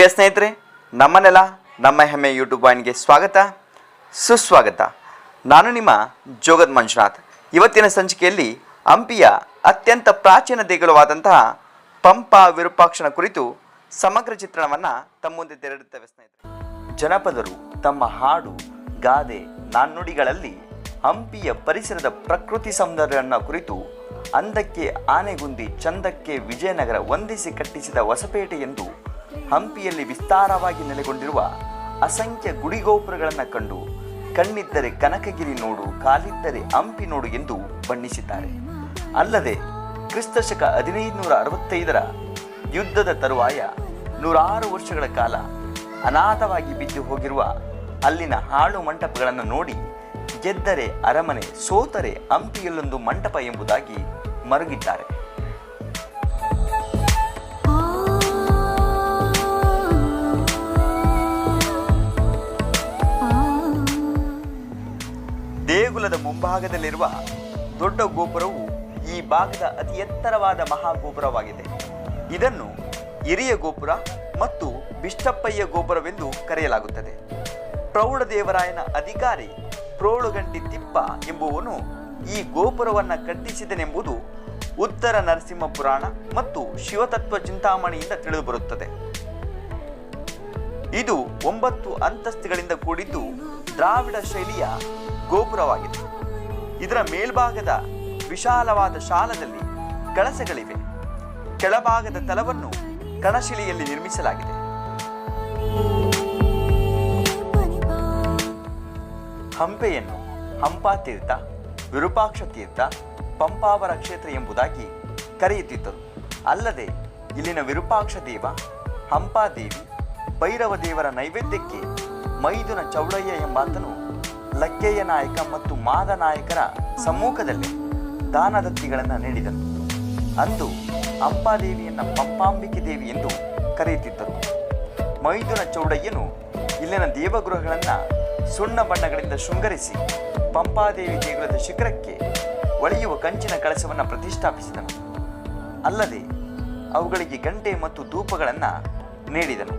ಪ್ರಿಯ ಸ್ನೇಹಿತರೆ, ನಮ್ಮನೆಲ್ಲ ನಮ್ಮ ಹೆಮ್ಮೆ ಯೂಟ್ಯೂಬ್ ವಾಹಿನಿಗೆ ಸ್ವಾಗತ ಸುಸ್ವಾಗತ. ನಾನು ನಿಮ್ಮ ಜೋಗದ್ ಮಂಜುನಾಥ್. ಇವತ್ತಿನ ಸಂಚಿಕೆಯಲ್ಲಿ ಹಂಪಿಯ ಅತ್ಯಂತ ಪ್ರಾಚೀನ ದೇಗುಲವಾದಂತಹ ಪಂಪಾ ವಿರೂಪಾಕ್ಷನ ಕುರಿತು ಸಮಗ್ರ ಚಿತ್ರಣವನ್ನು ತಮ್ಮ ಮುಂದೆ ತೆರೆಡುತ್ತೇವೆ. ಸ್ನೇಹಿತರೆ, ಜನಪದರು ತಮ್ಮ ಹಾಡು, ಗಾದೆ, ನಾಣ್ಣುಡಿಗಳಲ್ಲಿ ಹಂಪಿಯ ಪರಿಸರದ ಪ್ರಕೃತಿ ಸೌಂದರ್ಯವನ್ನು ಕುರಿತು ಅಂದಕ್ಕೆ ಆನೆಗುಂದಿ, ಚಂದಕ್ಕೆ ವಿಜಯನಗರ ವಂದಿಸಿ ಕಟ್ಟಿಸಿದ ಹೊಸಪೇಟೆ ಎಂದು ಹಂಪಿಯಲ್ಲಿ ವಿಸ್ತಾರವಾಗಿ ನೆಲೆಗೊಂಡಿರುವ ಅಸಂಖ್ಯ ಗುಡಿಗೋಪುರಗಳನ್ನು ಕಂಡು ಕಣ್ಣಿದ್ದರೆ ಕನಕಗಿರಿ ನೋಡು, ಕಾಲಿದ್ದರೆ ಹಂಪಿ ನೋಡು ಎಂದು ಬಣ್ಣಿಸಿದ್ದಾರೆ. ಅಲ್ಲದೆ ಕ್ರಿಸ್ತಶಕ 1565ರ ಯುದ್ಧದ ತರುವಾಯ 106 ವರ್ಷಗಳ ಕಾಲ ಅನಾಥವಾಗಿ ಬಿದ್ದು ಹೋಗಿರುವ ಅಲ್ಲಿನ ಹಾಳು ಮಂಟಪಗಳನ್ನು ನೋಡಿ ಗೆದ್ದರೆ ಅರಮನೆ, ಸೋತರೆ ಹಂಪಿಯಲ್ಲೊಂದು ಮಂಟಪ ಎಂಬುದಾಗಿ ಮರುಗಿದ್ದಾರೆ. ದೇಗುಲದ ಮುಂಭಾಗದಲ್ಲಿರುವ ದೊಡ್ಡ ಗೋಪುರವು ಈ ಭಾಗದ ಅತಿ ಎತ್ತರವಾದ ಮಹಾಗೋಪುರವಾಗಿದೆ. ಇದನ್ನು ಹಿರಿಯ ಗೋಪುರ ಮತ್ತು ಬಿಷ್ಟಪ್ಪಯ್ಯ ಗೋಪುರವೆಂದು ಕರೆಯಲಾಗುತ್ತದೆ. ಪ್ರೌಢದೇವರಾಯನ ಅಧಿಕಾರಿ ಪ್ರೋಳುಗಂಟಿ ತಿಪ್ಪ ಎಂಬುವನು ಈ ಗೋಪುರವನ್ನು ಕಟ್ಟಿಸಿದನೆಂಬುದು ಉತ್ತರ ನರಸಿಂಹ ಪುರಾಣ ಮತ್ತು ಶಿವತತ್ವ ಚಿಂತಾಮಣಿಯಿಂದ ತಿಳಿದುಬರುತ್ತದೆ. ಇದು 9 ಅಂತಸ್ತುಗಳಿಂದ ಕೂಡಿದ್ದು ದ್ರಾವಿಡ ಶೈಲಿಯ ಗೋಪುರವಾಗಿದೆ. ಇದರ ಮೇಲ್ಭಾಗದ ವಿಶಾಲವಾದ ಶಾಲದಲ್ಲಿ ಕಳಸಗಳಿವೆ. ಕೆಳಭಾಗದ ತಲವನ್ನು ಕಣಶಿಲೆಯಲ್ಲಿ ನಿರ್ಮಿಸಲಾಗಿದೆ. ಹಂಪೆಯನ್ನು ಹಂಪಾತೀರ್ಥ, ವಿರೂಪಾಕ್ಷ ತೀರ್ಥ, ಪಂಪಾವರ ಕ್ಷೇತ್ರ ಎಂಬುದಾಗಿ ಕರೆಯುತ್ತಿದ್ದರು. ಅಲ್ಲದೆ ಇಲ್ಲಿನ ವಿರೂಪಾಕ್ಷ ದೇವ, ಹಂಪಾದೇವಿ, ಭೈರವ ದೇವರ ನೈವೇದ್ಯಕ್ಕೆ ಮೈದುನ ಚೌಡಯ್ಯ ಎಂಬಾತನು ಲಕ್ಕೆಯ ನಾಯಕ ಮತ್ತು ಮಾದ ನಾಯಕರ ಸಮ್ಮುಖದಲ್ಲಿ ದಾನದತ್ತಿಗಳನ್ನು ನೀಡಿದನು. ಅಂದು ಹಂಪಾದೇವಿಯನ್ನು ಪಂಪಾಂಬಿಕೆ ದೇವಿ ಎಂದು ಕರೆಯುತ್ತಿದ್ದರು. ಮೈದುನ ಚೌಡಯ್ಯನು ಇಲ್ಲಿನ ದೇವಗೃಹಗಳನ್ನು ಸುಣ್ಣ ಬಣ್ಣಗಳಿಂದ ಶೃಂಗರಿಸಿ ಪಂಪಾದೇವಿ ದೇಗುಲದ ಶಿಖರಕ್ಕೆ ಒಳೆಯುವ ಕಂಚಿನ ಕಳಸವನ್ನು ಪ್ರತಿಷ್ಠಾಪಿಸಿದನು. ಅಲ್ಲದೆ ಅವುಗಳಿಗೆ ಗಂಟೆ ಮತ್ತು ಧೂಪಗಳನ್ನು ನೀಡಿದನು.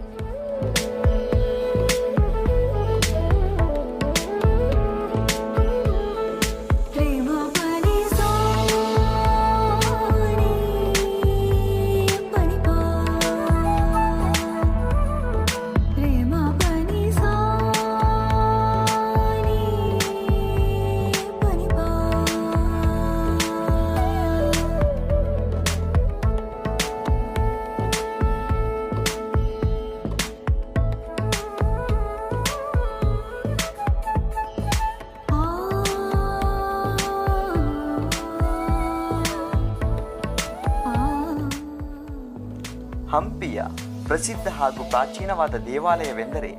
ಹಂಪಿಯ ಪ್ರಸಿದ್ಧ ಹಾಗೂ ಪ್ರಾಚೀನವಾದ ದೇವಾಲಯವೆಂದರೆ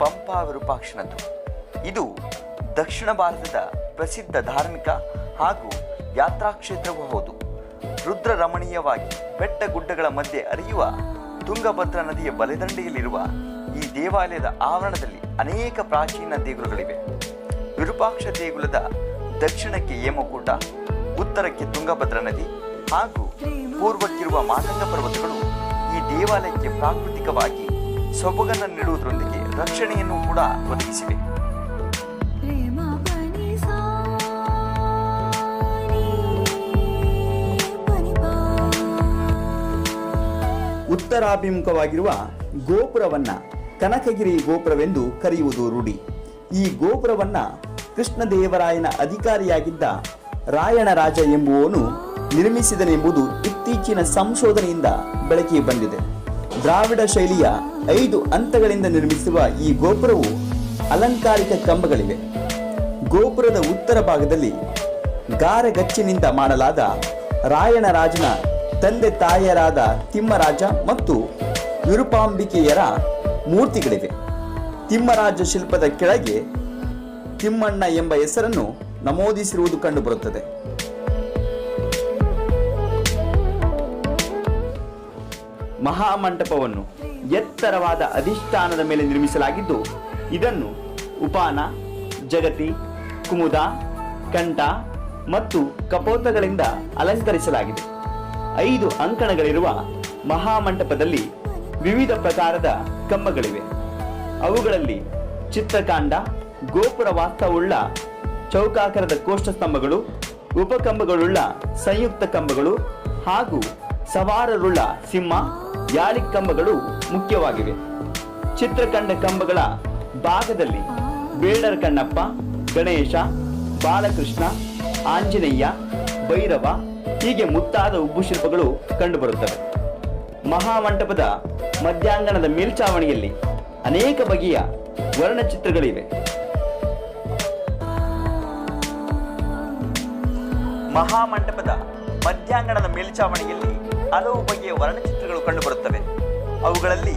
ಪಂಪಾ ವಿರೂಪಾಕ್ಷನದ್ದು. ಇದು ದಕ್ಷಿಣ ಭಾರತದ ಪ್ರಸಿದ್ಧ ಧಾರ್ಮಿಕ ಹಾಗೂ ಯಾತ್ರಾ ಕ್ಷೇತ್ರವೂ ಹೌದು. ರುದ್ರ ರಮಣೀಯವಾಗಿ ಬೆಟ್ಟ ಗುಡ್ಡಗಳ ಮಧ್ಯೆ ಹರಿಯುವ ತುಂಗಭದ್ರಾ ನದಿಯ ಬಲದಂಡೆಯಲ್ಲಿರುವ ಈ ದೇವಾಲಯದ ಆವರಣದಲ್ಲಿ ಅನೇಕ ಪ್ರಾಚೀನ ದೇಗುಲಗಳಿವೆ. ವಿರೂಪಾಕ್ಷ ದೇಗುಲದ ದಕ್ಷಿಣಕ್ಕೆ ಹೇಮಕೂಟ, ಉತ್ತರಕ್ಕೆ ತುಂಗಭದ್ರಾ ನದಿ ಹಾಗೂ ಪೂರ್ವಕ್ಕಿರುವ ಮಾತಂಗ ಪರ್ವತಗಳು ಈ ದೇವಾಲಯಕ್ಕೆ ಪ್ರಾಕೃತಿಕವಾಗಿ ಸೊಬಗನ್ನು ನೀಡುವುದರೊಂದಿಗೆ ರಕ್ಷಣೆಯನ್ನು ಕೂಡ ಒದಗಿಸಿವೆ. ಉತ್ತರಾಭಿಮುಖವಾಗಿರುವ ಗೋಪುರವನ್ನ ಕನಕಗಿರಿ ಗೋಪುರವೆಂದು ಕರೆಯುವುದು ರೂಢಿ. ಈ ಗೋಪುರವನ್ನ ಕೃಷ್ಣದೇವರಾಯನ ಅಧಿಕಾರಿಯಾಗಿದ್ದ ರಾಯಣ ರಾಜ ಎಂಬುವನು ನಿರ್ಮಿಸಿದನೆಂಬುದು ಇತ್ತೀಚಿನ ಸಂಶೋಧನೆಯಿಂದ ಬೆಳಕಿಗೆ ಬಂದಿದೆ. ದ್ರಾವಿಡ ಶೈಲಿಯ 5 ಹಂತಗಳಿಂದ ನಿರ್ಮಿಸಿರುವ ಈ ಗೋಪುರವು ಅಲಂಕಾರಿಕ ಕಂಬಗಳಿವೆ. ಗೋಪುರದ ಉತ್ತರ ಭಾಗದಲ್ಲಿ ಗಾರೆಗಚ್ಚಿನಿಂದ ಮಾಡಲಾದ ರಾಯಣ ರಾಜನ ತಂದೆ ತಾಯಿಯರಾದ ತಿಮ್ಮರಾಜ ಮತ್ತು ವಿರೂಪಾಂಬಿಕೆಯರ ಮೂರ್ತಿಗಳಿವೆ. ತಿಮ್ಮರಾಜ ಶಿಲ್ಪದ ಕೆಳಗೆ ತಿಮ್ಮಣ್ಣ ಎಂಬ ಹೆಸರನ್ನು ನಮೂದಿಸಿರುವುದು ಕಂಡುಬರುತ್ತದೆ. ಮಹಾಮಂಟಪವನ್ನು ಎತ್ತರವಾದ ಅಧಿಷ್ಠಾನದ ಮೇಲೆ ನಿರ್ಮಿಸಲಾಗಿದ್ದು, ಇದನ್ನು ಉಪಾನ, ಜಗತಿ, ಕುಮುದ, ಕಂಠ ಮತ್ತು ಕಪೋತಗಳಿಂದ ಅಲಂಕರಿಸಲಾಗಿದೆ. 5 ಅಂಕಣಗಳಿರುವ ಮಹಾಮಂಟಪದಲ್ಲಿ ವಿವಿಧ ಪ್ರಕಾರದ ಕಂಬಗಳಿವೆ. ಅವುಗಳಲ್ಲಿ ಚಿತ್ರಕಾಂಡ, ಗೋಪುರ ವಾಸ್ತವುಳ್ಳ ಚೌಕಾಕಾರದ ಕೋಷ್ಠ ಸ್ತಂಭಗಳು, ಉಪಕಂಬಗಳುಳ್ಳ ಸಂಯುಕ್ತ ಕಂಬಗಳು ಹಾಗೂ ಸವಾರರುಳ್ಳ ಸಿಂಹ, ಯಾಳಿ ಕಂಬಗಳು ಮುಖ್ಯವಾಗಿವೆ. ಚಿತ್ರಕಂಡ ಕಂಬಗಳ ಭಾಗದಲ್ಲಿ ಬೇಡರ ಕಣ್ಣಪ್ಪ, ಗಣೇಶ, ಬಾಲಕೃಷ್ಣ, ಆಂಜನೇಯ, ಭೈರವ ಹೀಗೆ ಮುತ್ತಾದ ಉಬ್ಬು ಶಿಲ್ಪಗಳು ಕಂಡುಬರುತ್ತವೆ. ಮಹಾಮಂಟಪದ ಮಧ್ಯಾಂಗಣದ ಮೇಲ್ಛಾವಣಿಯಲ್ಲಿ ಅನೇಕ ಬಗೆಯ ವರ್ಣಚಿತ್ರಗಳಿವೆ. ಮಹಾಮಂಟಪದ ಮಧ್ಯಾಂಗಣದ ಮೇಲ್ಛಾವಣಿಯಲ್ಲಿ ಹಲವು ಬಗೆಯ ವರ್ಣಚಿತ್ರಗಳು ಕಂಡುಬರುತ್ತವೆ. ಅವುಗಳಲ್ಲಿ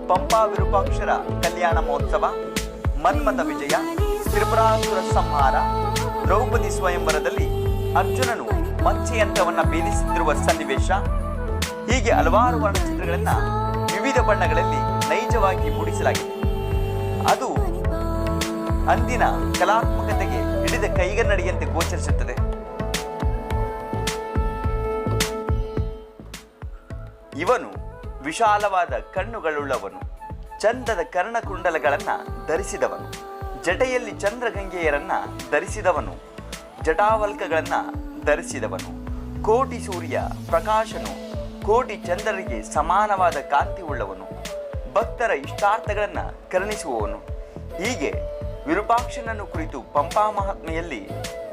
ಪಂಪಾ ವಿರೂಪಾಕ್ಷರ ಕಲ್ಯಾಣ ಮಹೋತ್ಸವ, ಮನ್ಮಥ ವಿಜಯ, ತ್ರಿಪುರಾಸುರ ಸಂಹಾರ, ದ್ರೌಪದಿ ಸ್ವಯಂವರದಲ್ಲಿ ಅರ್ಜುನನು ಮತ್ಸ್ಯಯಂತ್ರವನ್ನ ಭೇದಿಸುತ್ತಿರುವ ಸನ್ನಿವೇಶ, ಹೀಗೆ ಹಲವಾರು ವರ್ಣಚಿತ್ರಗಳನ್ನ ವಿವಿಧ ಬಣ್ಣಗಳಲ್ಲಿ ನೈಜವಾಗಿ ಮೂಡಿಸಲಾಗಿದೆ. ಅದು ಅಂದಿನ ಕಲಾತ್ಮಕತೆಗೆ ಹಿಡಿದ ಕೈಗನ್ನಡಿಯಂತೆ ಗೋಚರಿಸುತ್ತದೆ. ಇವನು ವಿಶಾಲವಾದ ಕಣ್ಣುಗಳುಳ್ಳವನು, ಚಂದದ ಕರ್ಣಕುಂಡಲಗಳನ್ನ ಧರಿಸಿದವನು, ಜಟೆಯಲ್ಲಿ ಚಂದ್ರಗಂಗೆಯರನ್ನ ಧರಿಸಿದವನು, ಜಟಾವಲ್ಕಗಳನ್ನ ಧರಿಸಿದವನು, ಕೋಟಿ ಸೂರ್ಯ ಪ್ರಕಾಶನು, ಕೋಟಿ ಚಂದ್ರರಿಗೆ ಸಮಾನವಾದ ಕಾಂತಿ ಉಳ್ಳವನು, ಭಕ್ತರ ಇಷ್ಟಾರ್ಥಗಳನ್ನ ಕರುಣಿಸುವವನು. ಹೀಗೆ ವಿರೂಪಾಕ್ಷನನ್ನು ಕುರಿತು ಪಂಪಾ ಮಹಾತ್ಮೆಯಲ್ಲಿ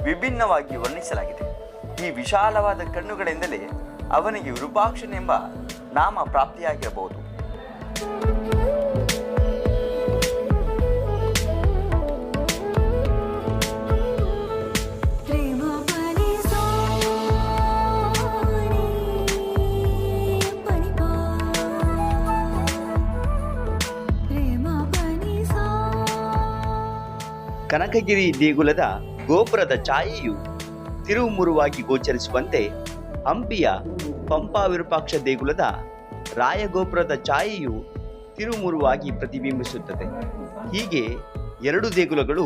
ವಿಭಿನ್ನವಾಗಿ ವರ್ಣಿಸಲಾಗಿದೆ. ಈ ವಿಶಾಲವಾದ ಕಣ್ಣುಗಳಿಂದಲೇ ಅವನಿಗೆ ವಿರೂಪಾಕ್ಷನೆಂಬ ನಾಮ ಪ್ರಾಪ್ತಿಯಾಗಿರಬಹುದು. ಕನಕಗಿರಿ ದೇಗುಲದ ಗೋಪುರದ ಛಾಯೆಯು ತಿರುವುಮುರುವಾಗಿ ಗೋಚರಿಸುವಂತೆ ಹಂಪಿಯ ಪಂಪಾ ವಿರೂಪಾಕ್ಷ ದೇಗುಲದ ರಾಯಗೋಪುರದ ಛಾಯೆಯು ತಿರುವುಮುರುವಾಗಿ ಪ್ರತಿಬಿಂಬಿಸುತ್ತದೆ. ಹೀಗೆ ಎರಡು ದೇಗುಲಗಳು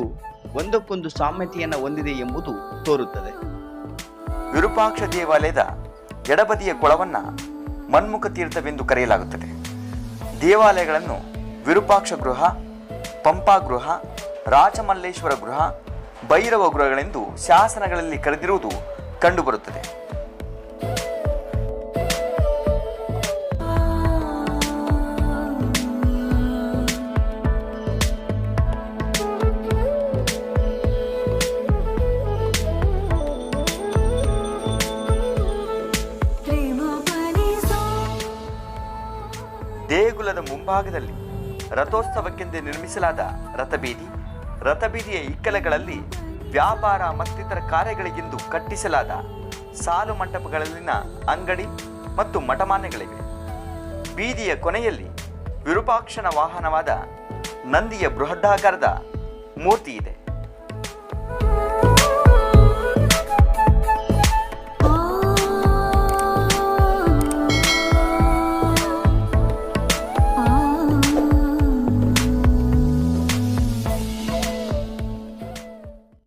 ಒಂದಕ್ಕೊಂದು ಸಾಮ್ಯತೆಯನ್ನು ಹೊಂದಿದೆ ಎಂಬುದು ತೋರುತ್ತದೆ. ವಿರೂಪಾಕ್ಷ ದೇವಾಲಯದ ಎಡಬದಿಯ ಕೊಳವನ್ನ ಮನ್ಮುಖ ತೀರ್ಥವೆಂದು ಕರೆಯಲಾಗುತ್ತದೆ. ದೇವಾಲಯಗಳನ್ನು ವಿರೂಪಾಕ್ಷ ಗೃಹ, ಪಂಪಾ ಗೃಹ, ರಾಜಮಲ್ಲೇಶ್ವರ ಗೃಹ, ಭೈರವ ಗೃಹಗಳೆಂದು ಶಾಸನಗಳಲ್ಲಿ ಕರೆದಿರುವುದು ಕಂಡುಬರುತ್ತದೆ. ದೇಗುಲದ ಮುಂಭಾಗದಲ್ಲಿ ರಥೋತ್ಸವಕ್ಕೆಂದು ನಿರ್ಮಿಸಲಾದ ರಥಬೀದಿ, ರಥಬೀದಿಯ ಇಕ್ಕಲಗಳಲ್ಲಿ ವ್ಯಾಪಾರ ಮತ್ತಿತರ ಕಾರ್ಯಗಳಿಗೆಂದು ಕಟ್ಟಿಸಲಾದ ಸಾಲು ಮಂಟಪಗಳಲ್ಲಿನ ಅಂಗಡಿ ಮತ್ತು ಮಠಮಾನ್ಯಗಳಿವೆ. ಬೀದಿಯ ಕೊನೆಯಲ್ಲಿ ವಿರೂಪಾಕ್ಷನ ವಾಹನವಾದ ನಂದಿಯ ಬೃಹದಾಕಾರದ ಮೂರ್ತಿ ಇದೆ.